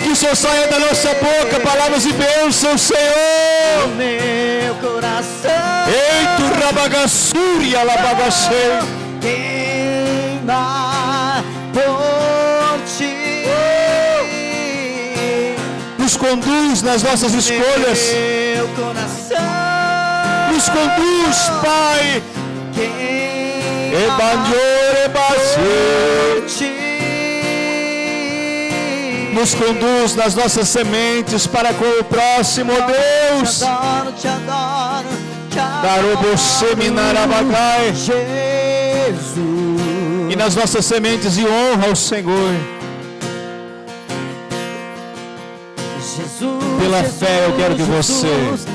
Que só saia da nossa boca palavras de bênção, Senhor. O meu coração Eito rabagassuri alabagassei. queima conduz nas nossas escolhas. Meu coração. Nos conduz, Pai. Nos conduz nas nossas sementes para com o próximo, Deus. Te adoro, te adoro, te Daroboseminarabagai. Jesus. E nas nossas sementes de honra ao Senhor. Jesus, Pela Jesus, fé eu quero que você Jesus,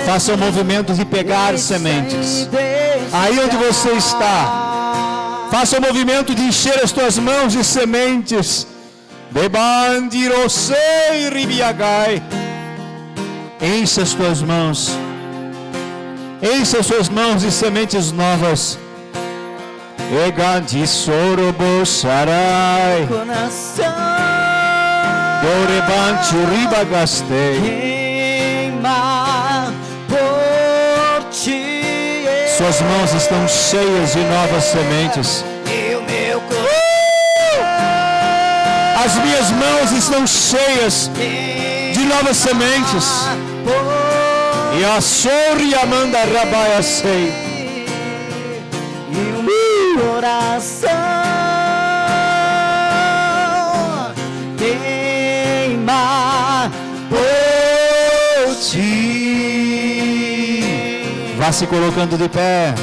faça o movimento de pegar sementes. Aí onde você está, faça o movimento de encher as tuas mãos de sementes. Debandirosei ribiagai. Encha as tuas mãos. Encha as suas mãos de sementes novas. Eganti sorobosarai. Coração. Dorebanti ribagastei. Queima por ti. Suas mãos estão cheias de novas sementes. E o meu coração. As minhas mãos estão cheias de novas sementes. E a sorri amanda rabaia sei. E o meu coração queima por ti. Vá se colocando de pé.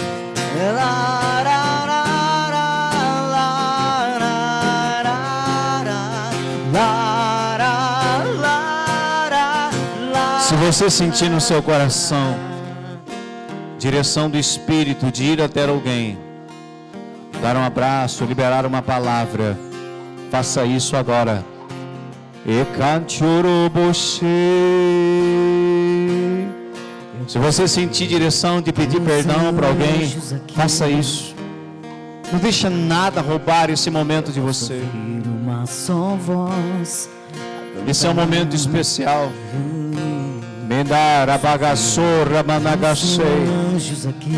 Se você sentir no seu coração direção do Espírito de ir até alguém, dar um abraço, liberar uma palavra, faça isso agora. Se você sentir direção de pedir perdão para alguém, faça isso. Não deixa nada roubar esse momento de você. Uma só voz. Esse é um momento especial. Mendar abagassora managassei. Anjos aqui.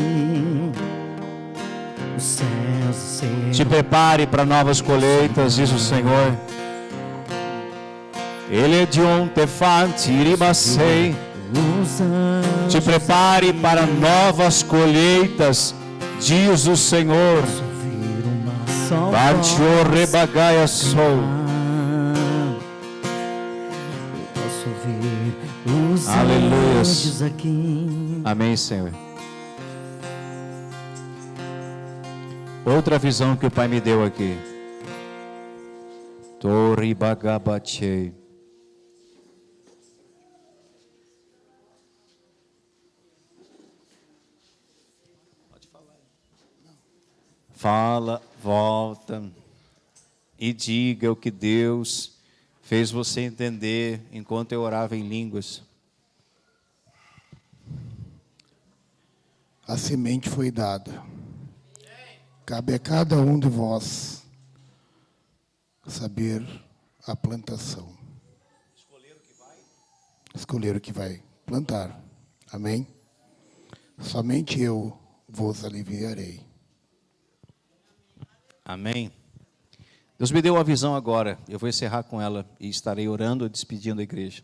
Os céus. Te prepare para novas colheitas, diz o Senhor. Ele é de ontem fantiribacei. Te prepare para novas colheitas, diz o Senhor. Bancho rebagaia sou. Posso ouvir os Aleluia. anjos aqui. Amém, Senhor. Outra visão que o Pai me deu aqui. Torre bagabachei. Fala, volta e diga o que Deus fez você entender enquanto eu orava em línguas. A semente foi dada. Cabe a cada um de vós saber a plantação. Escolher o que vai plantar. Amém? Somente eu vos aliviarei. Amém. Deus me deu uma visão agora. Eu vou encerrar com ela e estarei orando e despedindo a igreja.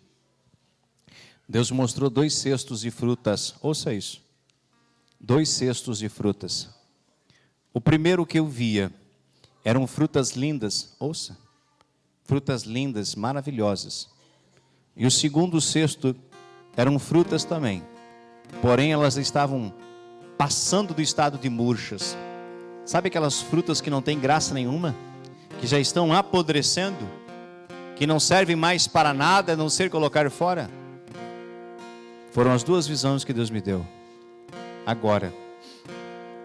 Deus mostrou 2 cestos de frutas. Ouça isso. 2 cestos de frutas. O primeiro que eu via eram frutas lindas. Ouça. Frutas lindas, maravilhosas. E o segundo cesto eram frutas também. Porém, elas estavam passando do estado de murchas. Sabe aquelas frutas que não têm graça nenhuma? Que já estão apodrecendo? Que não servem mais para nada, a não ser colocar fora? Foram as 2 visões que Deus me deu. Agora.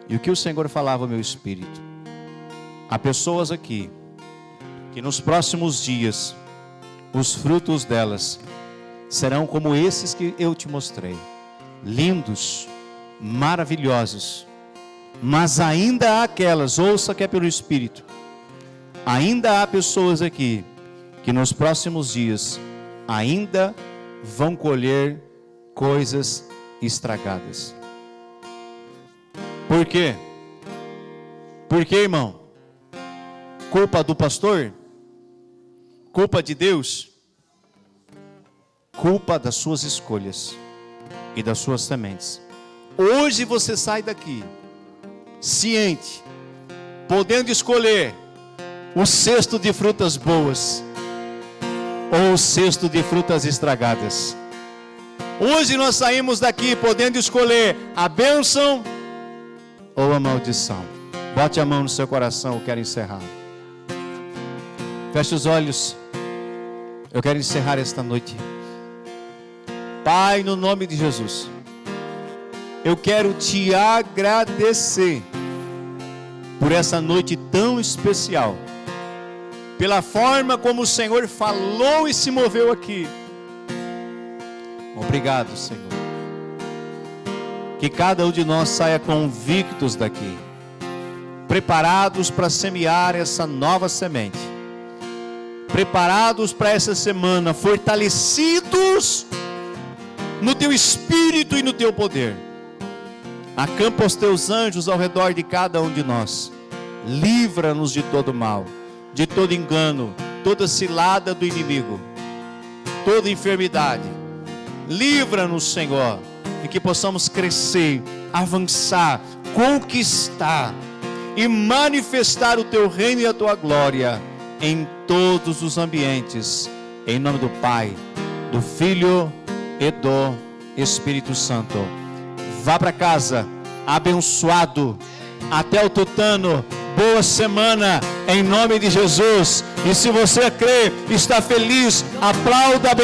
E o que o Senhor falava ao meu espírito? Há pessoas aqui, que nos próximos dias, os frutos delas, serão como esses que eu te mostrei. Lindos, maravilhosos. Mas ainda há aquelas, ouça que é pelo Espírito, ainda há pessoas aqui, que nos próximos dias, ainda vão colher coisas estragadas. Por quê? Por quê, irmão? Culpa do pastor? Culpa de Deus? culpa das suas escolhas e das suas sementes. Hoje você sai daqui ciente, podendo escolher o cesto de frutas boas ou o cesto de frutas estragadas. Hoje nós saímos daqui podendo escolher a bênção ou a maldição. Bote a mão no seu coração, eu quero encerrar. Feche os olhos. Eu quero encerrar esta noite. Pai, no nome de Jesus, eu quero te agradecer por essa noite tão especial, pela forma como o Senhor falou e se moveu aqui. Obrigado, Senhor. Que cada um de nós saia convictos daqui, preparados para semear essa nova semente, preparados para essa semana, fortalecidos no teu espírito e no teu poder. Acampa os teus anjos ao redor de cada um de nós. Livra-nos de todo mal, de todo engano, toda cilada do inimigo, toda enfermidade. Livra-nos, Senhor, e que possamos crescer, avançar, conquistar e manifestar o teu reino e a tua glória em todos os ambientes, em nome do Pai, do Filho e do Espírito Santo. Vá para casa abençoado, até o tutano. Boa semana em nome de Jesus. E se você crê, está feliz, aplauda bem.